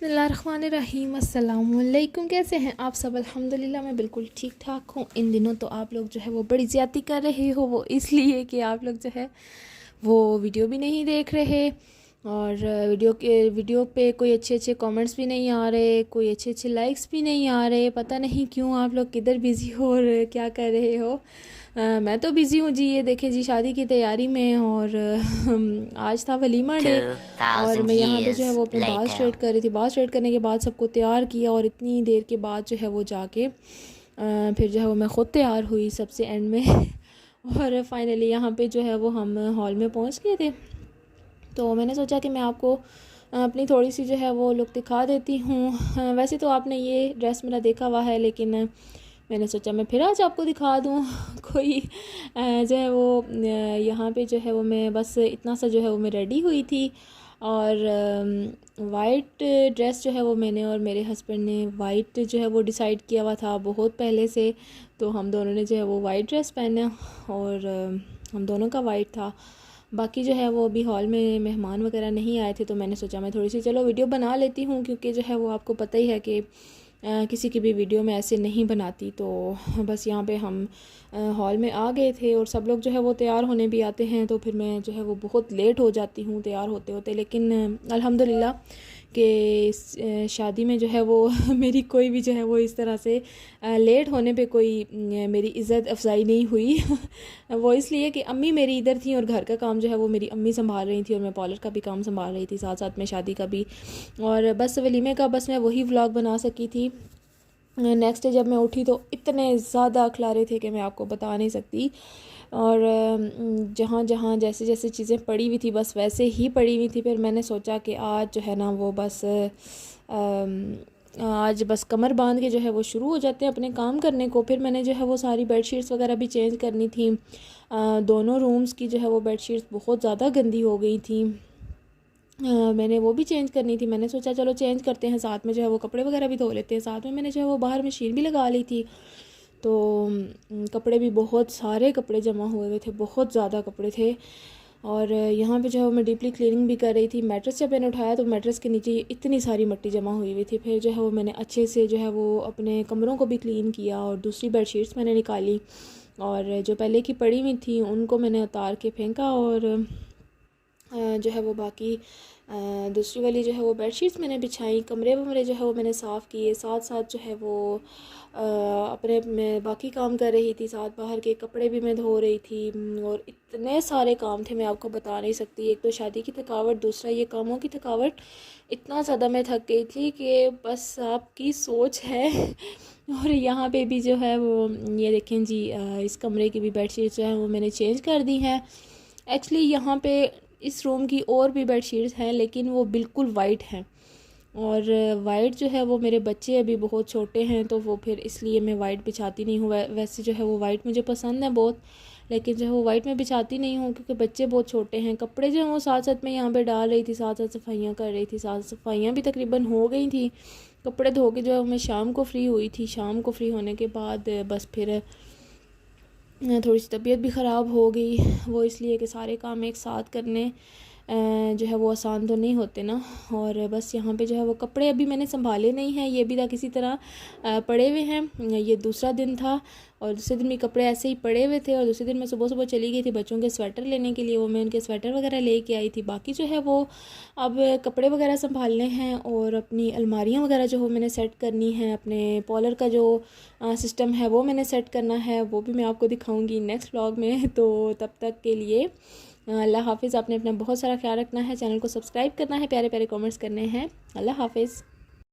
बिस्मिल्लाहिर्रहमानिर्रहीम अस्सलामुअलैकुम। कैसे हैं आप सब? अल्हम्दुलिल्लाह मैं बिल्कुल ठीक ठाक हूँ। इन दिनों तो आप लोग जो है वो बड़ी ज़्यादती कर रहे हो, वो इसलिए कि आप लोग जो है वो वीडियो भी नहीं देख रहे और वीडियो पे कोई अच्छे अच्छे कमेंट्स भी नहीं आ रहे, कोई अच्छे अच्छे लाइक्स भी नहीं आ रहे। पता नहीं क्यों आप लोग किधर बिज़ी हो और क्या कर रहे हो। मैं तो बिज़ी हूँ जी, ये देखें जी, शादी की तैयारी में। और आज था वलीमा डे और 2000 मैं यहाँ पे जो है years वो अपने बाल later. स्ट्रेट कर रही थी। बाल स्ट्रेट करने के बाद सबको तैयार किया और इतनी देर के बाद जो है वो जाके फिर जो है वो मैं ख़ुद तैयार हुई सबसे एंड में और फाइनली यहाँ पे जो है वो हम हॉल में पहुँच गए थे। तो मैंने सोचा कि मैं आपको अपनी थोड़ी सी जो है वो लुक दिखा देती हूँ। वैसे तो आपने ये ड्रेस मेरा देखा हुआ है, लेकिन मैंने सोचा मैं फिर आज आपको दिखा दूँ कोई जो है वो यहाँ पे जो है वो मैं बस इतना सा जो है वो मैं रेडी हुई थी। और वाइट ड्रेस जो है वो मैंने और मेरे हस्बैंड ने वाइट जो है वो डिसाइड किया हुआ था बहुत पहले से। तो हम दोनों ने जो है वो वाइट ड्रेस पहना और हम दोनों का वाइट था। बाकी जो है वो अभी हॉल में मेहमान वगैरह नहीं आए थे, तो मैंने सोचा मैं थोड़ी सी चलो वीडियो बना लेती हूँ, क्योंकि जो है वो आपको पता ही है कि किसी की भी वीडियो में ऐसे नहीं बनाती। तो बस यहाँ पे हम हॉल में आ गए थे और सब लोग जो है वो तैयार होने भी आते हैं, तो फिर मैं जो है वो बहुत लेट हो जाती हूँ तैयार होते होते। लेकिन अल्हम्दुलिल्लाह कि शादी में जो है वो मेरी कोई भी जो है वो इस तरह से लेट होने पे कोई मेरी इज़्ज़त अफजाई नहीं हुई वो इसलिए कि अम्मी मेरी इधर थी और घर का काम जो है वो मेरी अम्मी संभाल रही थी और मैं पार्लर का भी काम संभाल रही थी, साथ साथ में शादी का भी। और बस वलीमे का बस मैं वही व्लॉग बना सकी थी। नेक्स्ट डे जब मैं उठी तो इतने ज़्यादा अखलारे थे कि मैं आपको बता नहीं सकती। और जहाँ जहाँ जैसे जैसे चीज़ें पड़ी हुई थी बस वैसे ही पड़ी हुई थी। फिर मैंने सोचा कि आज जो है ना वो बस आज बस कमर बांध के जो है वो शुरू हो जाते हैं अपने काम करने को। फिर मैंने जो है वो सारी बेडशीट्स वगैरह भी चेंज करनी थी। दोनों रूम्स की जो है वो बेडशीट्स बहुत ज़्यादा गंदी हो गई थी। मैंने वो भी चेंज करनी थी। मैंने सोचा चलो चेंज करते हैं, साथ में जो है वो कपड़े वगैरह भी धो लेते हैं। साथ में मैंने जो है वो बाहर मशीन भी लगा ली थी। तो कपड़े भी बहुत सारे कपड़े जमा हुए हुए थे, बहुत ज़्यादा कपड़े थे। और यहाँ पे जो है मैं डीपली क्लीनिंग भी कर रही थी। मैट्रेस जब मैंने उठाया तो मैट्रेस के नीचे इतनी सारी मिट्टी जमा हुई हुई थी। फिर जो है वो मैंने अच्छे से जो है वो अपने कमरों को भी क्लीन किया और दूसरी बेडशीट्स मैंने निकाली और जो पहले की पड़ी हुई थी उनको मैंने उतार के फेंका और जो है वो बाकी दूसरी वाली जो है वो बेडशीट्स मैंने बिछाई। कमरे वमरे जो है वो मैंने साफ़ किए, साथ साथ जो है वो अपने मैं बाकी काम कर रही थी, साथ बाहर के कपड़े भी मैं धो रही थी। और इतने सारे काम थे मैं आपको बता नहीं सकती। एक तो शादी की थकावट, दूसरा ये कामों की थकावट। इतना ज़्यादा मैं थक गई थी कि बस आपकी सोच है और यहाँ पे भी जो है वो ये देखें जी, इस कमरे की भी बेडशीट्स जो है वो मैंने चेंज कर दी हैं। एक्चुअली यहाँ पे इस रूम की और भी बेडशीट्स हैं, लेकिन वो बिल्कुल वाइट हैं। और वाइट जो है वो मेरे बच्चे अभी बहुत छोटे हैं, तो वो फिर इसलिए मैं वाइट बिछाती नहीं हूँ। वैसे जो है वो वाइट मुझे पसंद है बहुत, लेकिन जो है वो वाइट में बिछाती नहीं हूँ क्योंकि बच्चे बहुत छोटे हैं। कपड़े जो हैं वो साथ साथ में यहाँ पे डाल रही थी, साथ साथ सफाइयाँ कर रही थी। साथ सफाइयाँ भी तकरीबन हो गई थी। कपड़े धो के जो है मैं शाम को फ्री हुई थी। शाम को फ्री होने के बाद बस फिर थोड़ी सी तबीयत भी ख़राब हो गई, वो इसलिए कि सारे काम एक साथ करने जो है वो आसान तो नहीं होते ना। और बस यहाँ पे जो है वो कपड़े अभी मैंने संभाले नहीं हैं, ये भी था किसी तरह पड़े हुए हैं। ये दूसरा दिन था और दूसरे दिन भी कपड़े ऐसे ही पड़े हुए थे। और दूसरे दिन मैं सुबह सुबह चली गई थी बच्चों के स्वेटर लेने के लिए, वो मैं उनके स्वेटर वगैरह लेके आई थी। बाकी जो है वो अब कपड़े वगैरह संभालने हैं और अपनी अलमारियाँ वगैरह जो हो मैंने सेट करनी है। अपने पॉलर का जो सिस्टम है वो मैंने सेट करना है, वो भी मैं आपको दिखाऊँगी नेक्स्ट व्लॉग में। तो तब तक के लिए अल्लाह हाफ़िज़। आपने अपना बहुत सारा ख्याल रखना है, चैनल को सब्सक्राइब करना है, प्यारे प्यारे कमेंट्स करने हैं। अल्लाह हाफ़िज़।